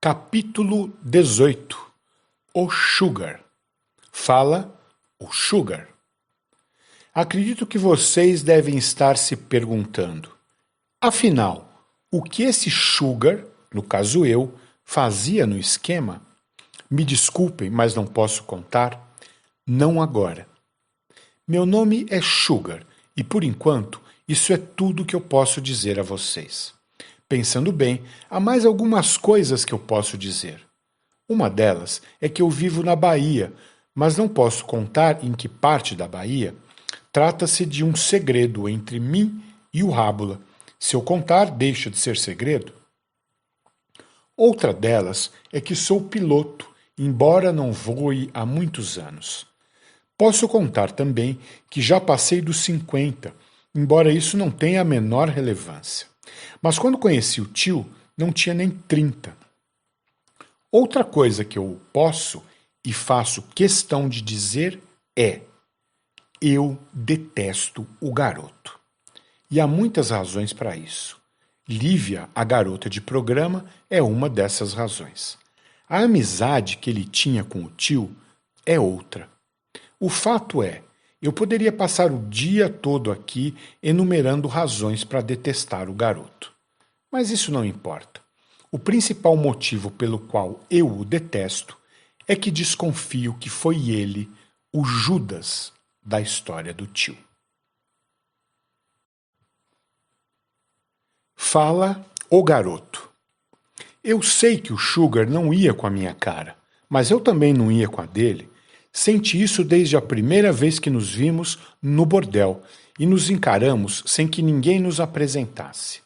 Capítulo 18. O Sugar. Fala o Sugar. Acredito que vocês devem estar se perguntando: afinal, o que esse Sugar, no caso eu, fazia no esquema? Me desculpem, mas não posso contar. Não agora. Meu nome é Sugar e, por enquanto, isso é tudo que eu posso dizer a vocês. Pensando bem, há mais algumas coisas que eu posso dizer. Uma delas é que eu vivo na Bahia, mas não posso contar em que parte da Bahia. Trata-se de um segredo entre mim e o Rábula. Se eu contar, deixa de ser segredo. Outra delas é que sou piloto, embora não voe há muitos anos. Posso contar também que já passei dos 50, embora isso não tenha a menor relevância. Mas quando conheci o tio, não tinha nem 30. Outra coisa que eu posso e faço questão de dizer é: eu detesto o garoto. E há muitas razões para isso. Lívia, a garota de programa, é uma dessas razões. A amizade que ele tinha com o tio é outra. O fato é, eu poderia passar o dia todo aqui enumerando razões para detestar o garoto. Mas isso não importa. O principal motivo pelo qual eu o detesto é que desconfio que foi ele, o Judas da história do tio. Fala o garoto. Eu sei que o Sugar não ia com a minha cara, mas eu também não ia com a dele. Senti isso desde a primeira vez que nos vimos no bordel e nos encaramos sem que ninguém nos apresentasse.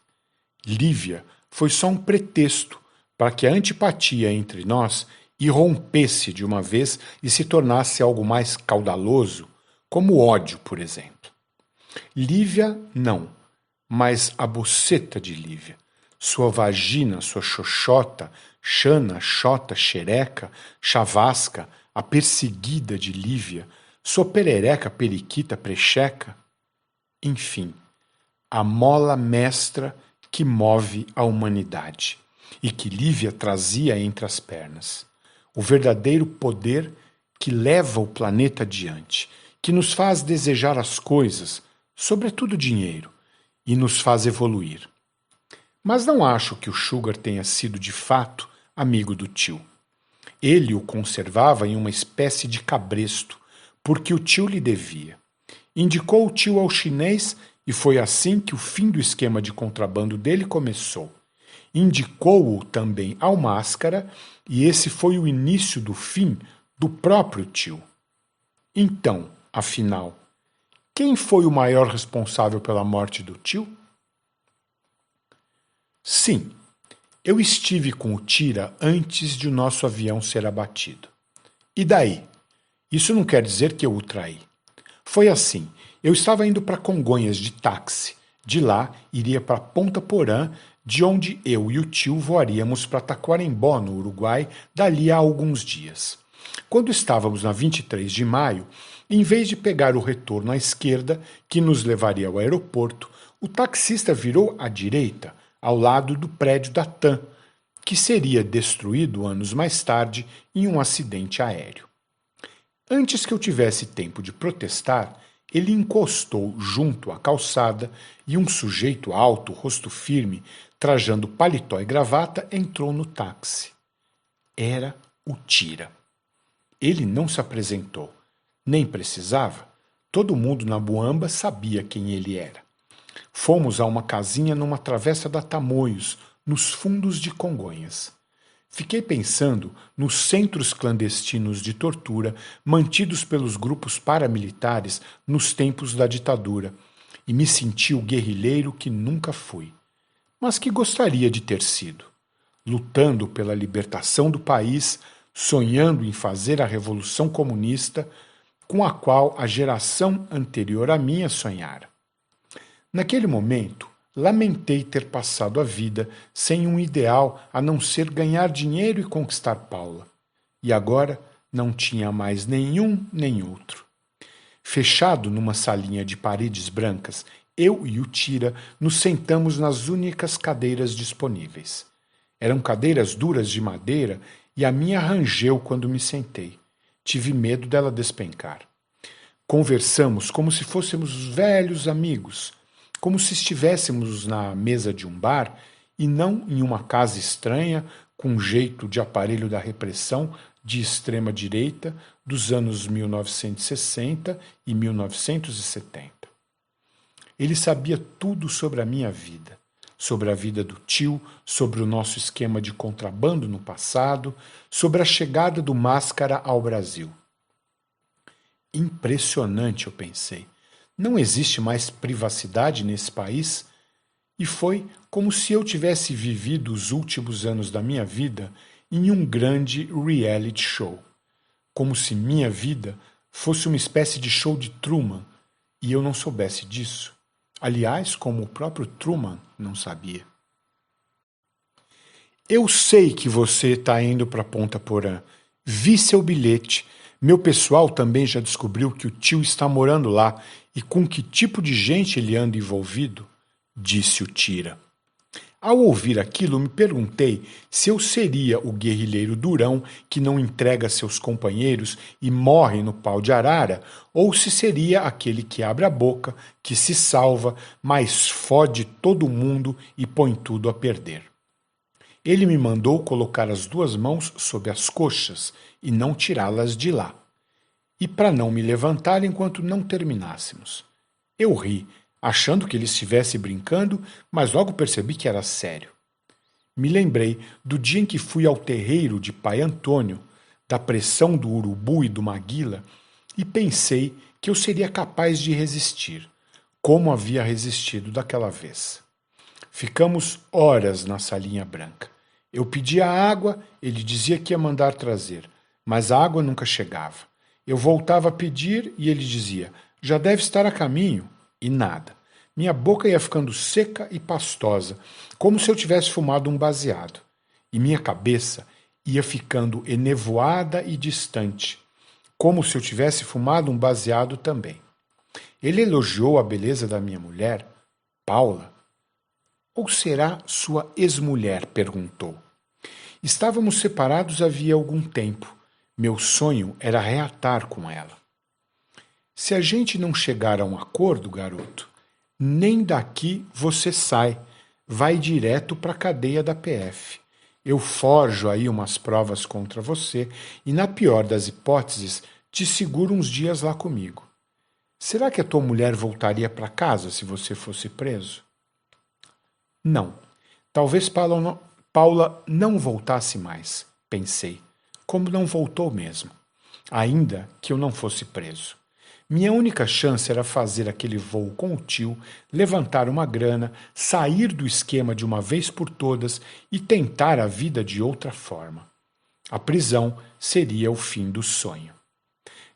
Lívia foi só um pretexto para que a antipatia entre nós irrompesse de uma vez e se tornasse algo mais caudaloso, como ódio, por exemplo. Lívia, não, mas a buceta de Lívia, sua vagina, sua xoxota, xana, xota, xereca, chavasca, a perseguida de Lívia, sua perereca, periquita, precheca, enfim, a mola mestra que move a humanidade e que Lívia trazia entre as pernas. O verdadeiro poder que leva o planeta adiante, que nos faz desejar as coisas, sobretudo dinheiro, e nos faz evoluir. Mas não acho que o Sugar tenha sido de fato amigo do tio. Ele o conservava em uma espécie de cabresto, porque o tio lhe devia. Indicou o tio ao chinês e foi assim que o fim do esquema de contrabando dele começou. Indicou-o também ao Máscara e esse foi o início do fim do próprio tio. Então, afinal, quem foi o maior responsável pela morte do tio? Sim, eu estive com o Tira antes de o nosso avião ser abatido. E daí? Isso não quer dizer que eu o traí. Foi assim, eu estava indo para Congonhas de táxi. De lá, iria para Ponta Porã, de onde eu e o tio voaríamos para Taquarembó, no Uruguai, dali a alguns dias. Quando estávamos na 23 de maio, em vez de pegar o retorno à esquerda, que nos levaria ao aeroporto, o taxista virou à direita, ao lado do prédio da TAM, que seria destruído anos mais tarde em um acidente aéreo. Antes que eu tivesse tempo de protestar, ele encostou junto à calçada e um sujeito alto, rosto firme, trajando paletó e gravata, entrou no táxi. Era o Tira. Ele não se apresentou. Nem precisava. Todo mundo na Buamba sabia quem ele era. Fomos a uma casinha numa travessa da Tamoios, nos fundos de Congonhas. Fiquei pensando nos centros clandestinos de tortura mantidos pelos grupos paramilitares nos tempos da ditadura e me senti o guerrilheiro que nunca fui, mas que gostaria de ter sido, lutando pela libertação do país, sonhando em fazer a revolução comunista com a qual a geração anterior à minha sonhara. Naquele momento, lamentei ter passado a vida sem um ideal a não ser ganhar dinheiro e conquistar Paula. E agora não tinha mais nenhum nem outro. Fechado numa salinha de paredes brancas, eu e o Tira nos sentamos nas únicas cadeiras disponíveis. Eram cadeiras duras de madeira e a minha rangeu quando me sentei. Tive medo dela despencar. Conversamos como se fôssemos velhos amigos, como se estivéssemos na mesa de um bar e não em uma casa estranha com jeito de aparelho da repressão de extrema-direita dos anos 1960 e 1970. Ele sabia tudo sobre a minha vida, sobre a vida do tio, sobre o nosso esquema de contrabando no passado, sobre a chegada do Máscara ao Brasil. Impressionante, eu pensei. Não existe mais privacidade nesse país? E foi como se eu tivesse vivido os últimos anos da minha vida em um grande reality show. Como se minha vida fosse uma espécie de show de Truman e eu não soubesse disso. Aliás, como o próprio Truman não sabia. Eu sei que você está indo para Ponta Porã. Vi seu bilhete. Meu pessoal também já descobriu que o tio está morando lá e com que tipo de gente ele anda envolvido, disse o Tira. Ao ouvir aquilo, me perguntei se eu seria o guerrilheiro durão que não entrega seus companheiros e morre no pau de arara, ou se seria aquele que abre a boca, que se salva, mas fode todo mundo e põe tudo a perder. Ele me mandou colocar as duas mãos sob as coxas e não tirá-las de lá, e para não me levantar enquanto não terminássemos. Eu ri, achando que ele estivesse brincando, mas logo percebi que era sério. Me lembrei do dia em que fui ao terreiro de Pai Antônio, da pressão do urubu e do maguila, e pensei que eu seria capaz de resistir, como havia resistido daquela vez. Ficamos horas na salinha branca. Eu pedia água, ele dizia que ia mandar trazer, mas a água nunca chegava. Eu voltava a pedir e ele dizia, já deve estar a caminho, e nada. Minha boca ia ficando seca e pastosa, como se eu tivesse fumado um baseado, e minha cabeça ia ficando enevoada e distante, como se eu tivesse fumado um baseado também. Ele elogiou a beleza da minha mulher, Paula. Ou será sua ex-mulher? Perguntou. Estávamos separados havia algum tempo. Meu sonho era reatar com ela. Se a gente não chegar a um acordo, garoto, nem daqui você sai. Vai direto para a cadeia da PF. Eu forjo aí umas provas contra você e, na pior das hipóteses, te seguro uns dias lá comigo. Será que a tua mulher voltaria para casa se você fosse preso? Não. Talvez Paula não voltasse mais, pensei, como não voltou mesmo, ainda que eu não fosse preso. Minha única chance era fazer aquele voo com o tio, levantar uma grana, sair do esquema de uma vez por todas e tentar a vida de outra forma. A prisão seria o fim do sonho.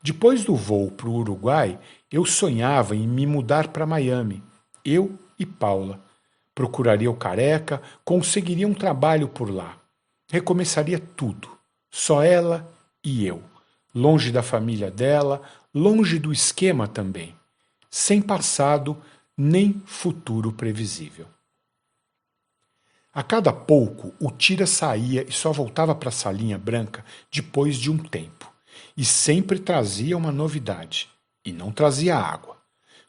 Depois do voo para o Uruguai, eu sonhava em me mudar para Miami, eu e Paula. Procuraria o Careca, conseguiria um trabalho por lá. Recomeçaria tudo, só ela e eu, longe da família dela, longe do esquema também, sem passado nem futuro previsível. A cada pouco, o Tira saía e só voltava para a salinha branca depois de um tempo, e sempre trazia uma novidade, e não trazia água.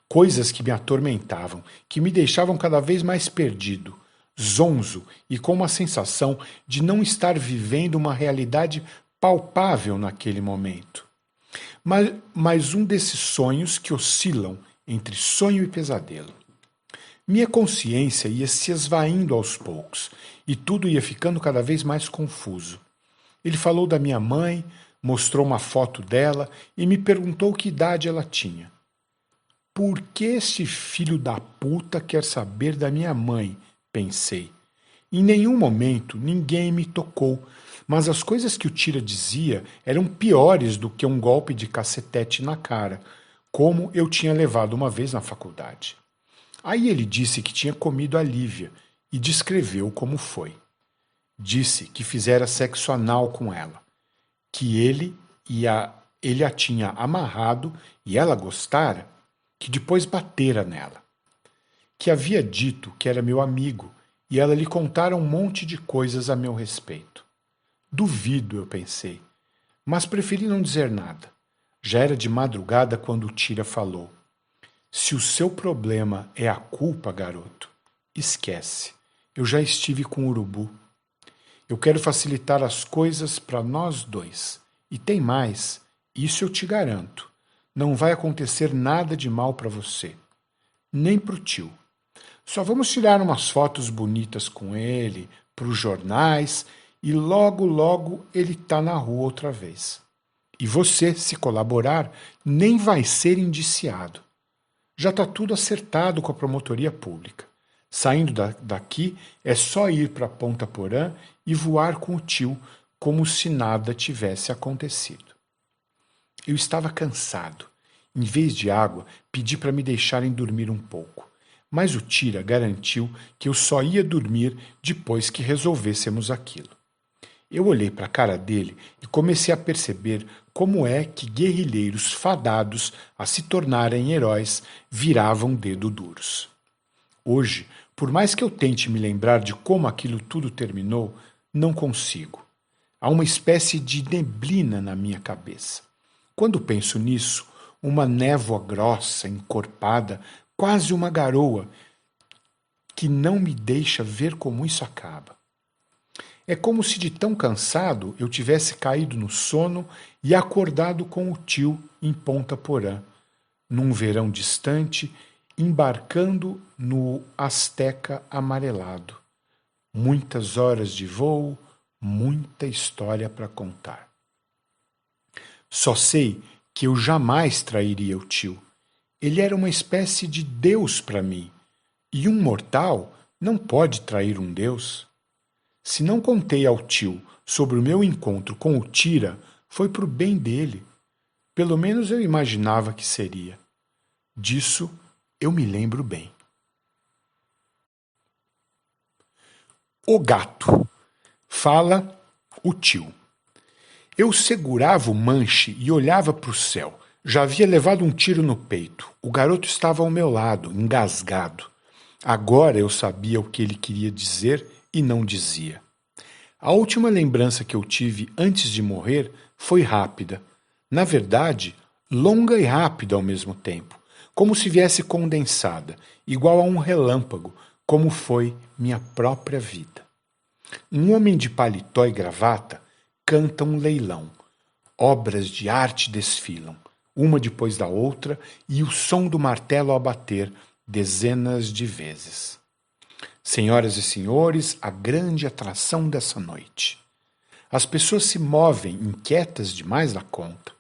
Coisas que me atormentavam, que me deixavam cada vez mais perdido, zonzo e com uma sensação de não estar vivendo uma realidade palpável naquele momento. Mas um desses sonhos que oscilam entre sonho e pesadelo. Minha consciência ia se esvaindo aos poucos e tudo ia ficando cada vez mais confuso. Ele falou da minha mãe, mostrou uma foto dela e me perguntou que idade ela tinha. Por que este filho da puta quer saber da minha mãe? Pensei. Em nenhum momento ninguém me tocou, mas as coisas que o Tira dizia eram piores do que um golpe de cacetete na cara, como eu tinha levado uma vez na faculdade. Aí ele disse que tinha comido a Lívia e descreveu como foi. Disse que fizera sexo anal com ela, que ele a tinha amarrado e ela gostara, que depois batera nela, que havia dito que era meu amigo e ela lhe contara um monte de coisas a meu respeito. Duvido, eu pensei, mas preferi não dizer nada. Já era de madrugada quando Tira falou. Se o seu problema é a culpa, garoto, esquece. Eu já estive com o urubu. Eu quero facilitar as coisas para nós dois. E tem mais, isso eu te garanto. Não vai acontecer nada de mal para você, nem para o tio. Só vamos tirar umas fotos bonitas com ele, para os jornais, e logo, logo ele está na rua outra vez. E você, se colaborar, nem vai ser indiciado. Já está tudo acertado com a promotoria pública. Saindo daqui, é só ir para Ponta Porã e voar com o tio, como se nada tivesse acontecido. Eu estava cansado. Em vez de água, pedi para me deixarem dormir um pouco. Mas o Tira garantiu que eu só ia dormir depois que resolvêssemos aquilo. Eu olhei para a cara dele e comecei a perceber como é que guerrilheiros fadados a se tornarem heróis viravam dedo duros. Hoje, por mais que eu tente me lembrar de como aquilo tudo terminou, não consigo. Há uma espécie de neblina na minha cabeça. Quando penso nisso, uma névoa grossa, encorpada, quase uma garoa, que não me deixa ver como isso acaba. É como se de tão cansado eu tivesse caído no sono e acordado com o tio em Ponta Porã, num verão distante, embarcando no Azteca amarelado. Muitas horas de voo, muita história para contar. Só sei que eu jamais trairia o tio. Ele era uma espécie de Deus para mim, e um mortal não pode trair um Deus. Se não contei ao tio sobre o meu encontro com o Tira, foi pro bem dele. Pelo menos eu imaginava que seria. Disso eu me lembro bem. O gato. Fala o tio. Eu segurava o manche e olhava para o céu. Já havia levado um tiro no peito. O garoto estava ao meu lado, engasgado. Agora eu sabia o que ele queria dizer e não dizia. A última lembrança que eu tive antes de morrer foi rápida. Na verdade, longa e rápida ao mesmo tempo, como se viesse condensada, igual a um relâmpago, como foi minha própria vida. Um homem de paletó e gravata canta um leilão. Obras de arte desfilam, uma depois da outra, e o som do martelo a bater dezenas de vezes. Senhoras e senhores, a grande atração dessa noite. As pessoas se movem inquietas demais da conta,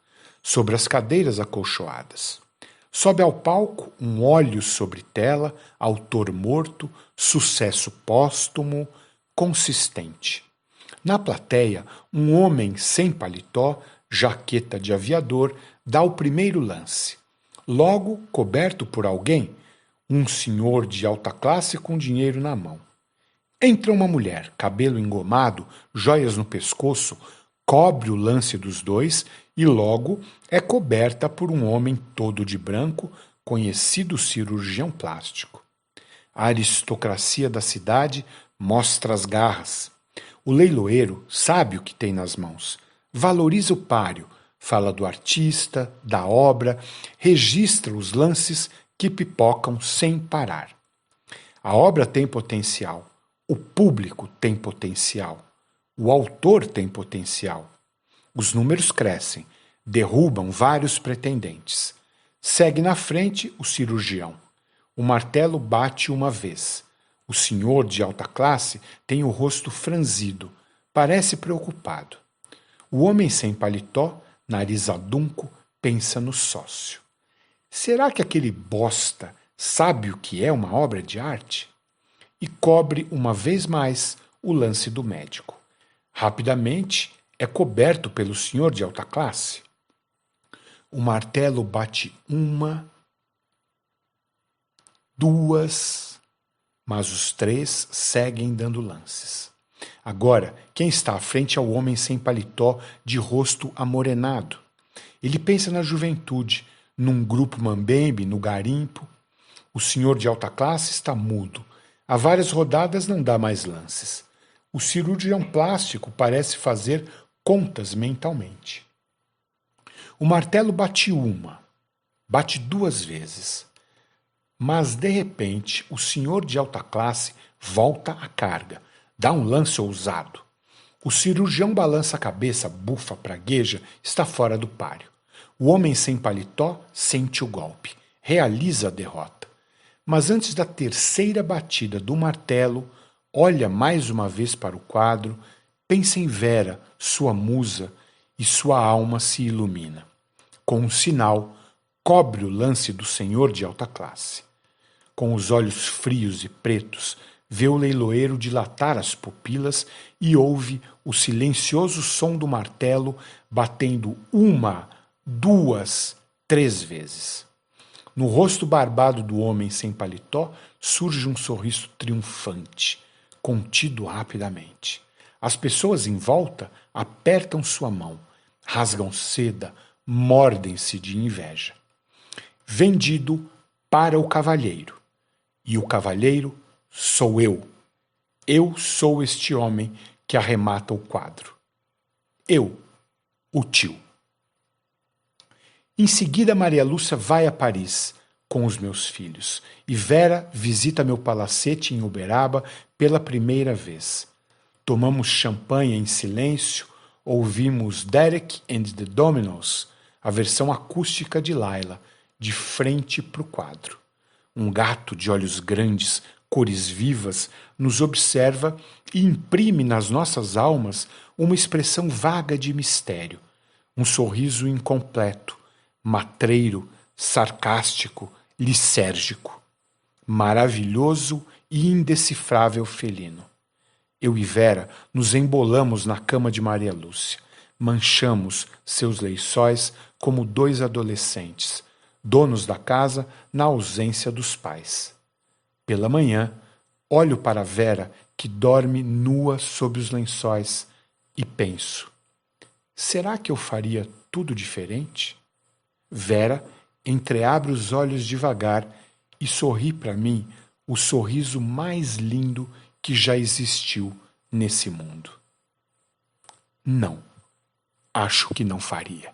sobre as cadeiras acolchoadas. Sobe ao palco um óleo sobre tela, autor morto, sucesso póstumo, consistente. Na plateia, um homem sem paletó, jaqueta de aviador, dá o primeiro lance. Logo, coberto por alguém, um senhor de alta classe com dinheiro na mão. Entra uma mulher, cabelo engomado, joias no pescoço, cobre o lance dos dois e logo é coberta por um homem todo de branco, conhecido cirurgião plástico. A aristocracia da cidade mostra as garras. O leiloeiro sabe o que tem nas mãos, valoriza o páreo, fala do artista, da obra, registra os lances que pipocam sem parar. A obra tem potencial, o público tem potencial, o autor tem potencial. Os números crescem, derrubam vários pretendentes. Segue na frente o cirurgião. O martelo bate uma vez. O senhor de alta classe tem o rosto franzido, parece preocupado. O homem sem paletó, nariz adunco, pensa no sócio. Será que aquele bosta sabe o que é uma obra de arte? E cobre uma vez mais o lance do médico. Rapidamente é coberto pelo senhor de alta classe. O martelo bate uma, duas, mas os três seguem dando lances. Agora, quem está à frente é o homem sem paletó, de rosto amorenado. Ele pensa na juventude, num grupo mambembe, no garimpo. O senhor de alta classe está mudo, Há várias rodadas não dá mais lances. O cirurgião plástico parece fazer contas mentalmente. O martelo bate uma, bate 2 vezes. Mas, de repente, o senhor de alta classe volta à carga, dá um lance ousado. O cirurgião balança a cabeça, bufa, pragueja, está fora do páreo. O homem sem paletó sente o golpe, realiza a derrota. Mas antes da terceira batida do martelo, olha mais uma vez para o quadro, pensa em Vera, sua musa, e sua alma se ilumina. Com um sinal, cobre o lance do senhor de alta classe. Com os olhos frios e pretos, vê o leiloeiro dilatar as pupilas e ouve o silencioso som do martelo batendo 1, 2, 3 vezes. No rosto barbado do homem sem paletó surge um sorriso triunfante, contido rapidamente. As pessoas em volta apertam sua mão, rasgam seda, mordem-se de inveja. Vendido para o cavalheiro. E o cavalheiro sou eu. Eu sou este homem que arremata o quadro. Eu, o tio. Em seguida, Maria Lúcia vai a Paris com os meus filhos e Vera visita meu palacete em Uberaba pela primeira vez. Tomamos champanhe em silêncio, ouvimos Derek and the Dominos, a versão acústica de Laila, de frente para o quadro. Um gato de olhos grandes, cores vivas, nos observa e imprime nas nossas almas uma expressão vaga de mistério, um sorriso incompleto, matreiro, sarcástico, lisérgico, maravilhoso e indecifrável felino. Eu e Vera nos embolamos na cama de Maria Lúcia, manchamos seus lençóis como 2 adolescentes, donos da casa na ausência dos pais. Pela manhã, olho para Vera, que dorme nua sob os lençóis, e penso: será que eu faria tudo diferente? Vera entreabre os olhos devagar e sorri para mim o sorriso mais lindo que já existiu nesse mundo. Não, acho que não faria.